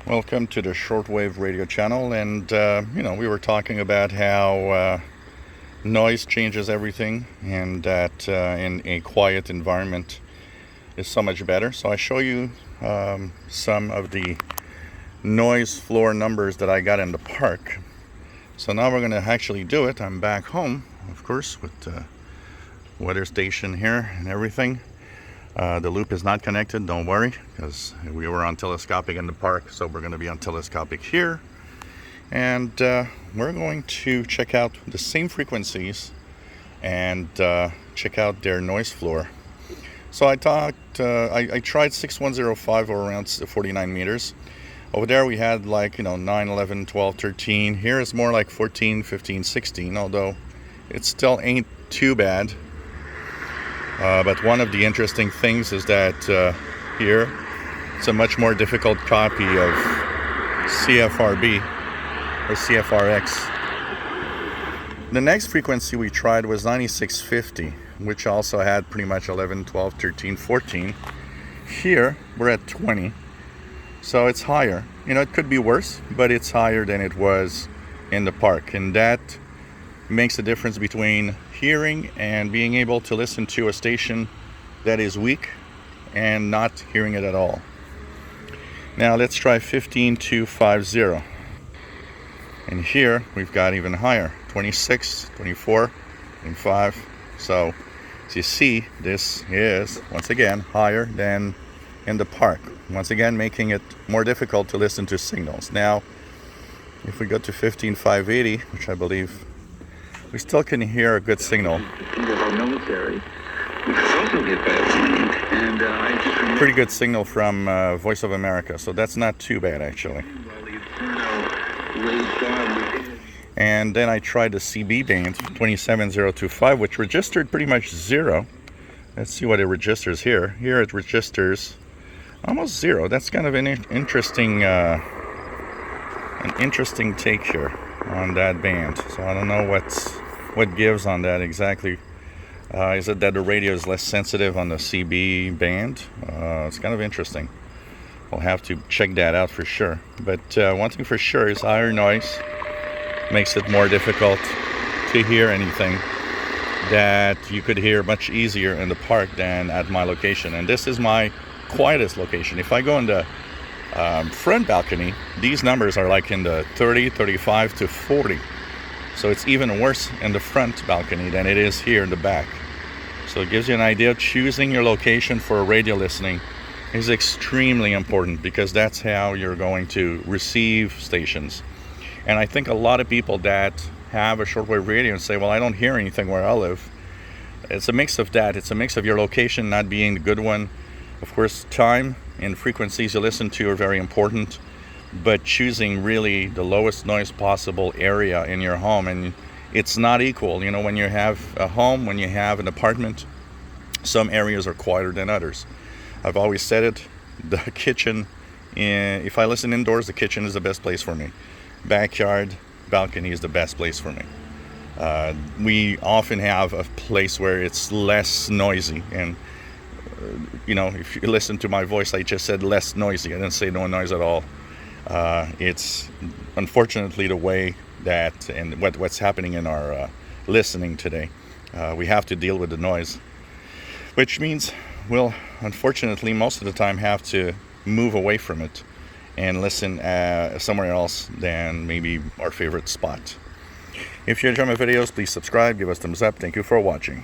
Welcome to the shortwave radio channel, and we were talking about how noise changes everything, and that in a quiet environment is so much better. So I show you some of the noise floor numbers that I got in the park. So now we're going to actually do it. I'm back home, of course, with the weather station here and everything. The loop is not connected, don't worry, because we were on telescopic in the park, so we're going to be on telescopic here. And we're going to check out the same frequencies and check out their noise floor. So I tried 6105 or around 49 meters. Over there we had 9, 11, 12, 13. Here it's more like 14, 15, 16, although it still ain't too bad. But one of the interesting things is that here it's a much more difficult copy of CFRB or CFRX. The next frequency we tried was 9650, which also had pretty much 11, 12, 13, 14. Here we're at 20, so it's higher. It could be worse, but it's higher than it was in the park, and that makes a difference between hearing and being able to listen to a station that is weak and not hearing it at all. Now let's try 15250, and here we've got even higher, 26, 24, 25. So as you see, this is once again higher than in the park, once again making it more difficult to listen to signals. Now if we go to 15580, which I believe we still can hear a good signal. Pretty good signal from Voice of America, so that's not too bad actually. And then I tried the CB band 27025, which registered pretty much 0. Let's see what it registers here. Here it registers almost 0. That's kind of an interesting take here on that band. So I don't know what gives on that exactly. Is it that the radio is less sensitive on the CB band? It's kind of interesting. We'll have to check that out for sure. But one thing for sure is higher noise makes it more difficult to hear anything that you could hear much easier in the park than at my location. And this is my quietest location. If I go in the front balcony, these numbers are like in the 30, 35 to 40. So it's even worse in the front balcony than it is here in the back. So it gives you an idea. Choosing your location for radio listening is extremely important, because that's how you're going to receive stations. And I think a lot of people that have a shortwave radio and say, well, I don't hear anything where I live. It's a mix of that. It's a mix of your location not being the good one. Of course, time and frequencies you listen to are very important, but choosing really the lowest noise possible area in your home. And it's not equal. When you have a home, when you have an apartment, some areas are quieter than others. I've always said it, the kitchen, if I listen indoors, the kitchen is the best place for me. Backyard, balcony is the best place for me. We often have a place where it's less noisy, and if you listen to my voice, I just said less noisy. I didn't say no noise at all. It's unfortunately the way that, and what's happening in our listening today. We have to deal with the noise, which means we'll unfortunately most of the time have to move away from it and listen somewhere else than maybe our favorite spot. If you enjoy my videos, please subscribe, give us thumbs up. Thank you for watching.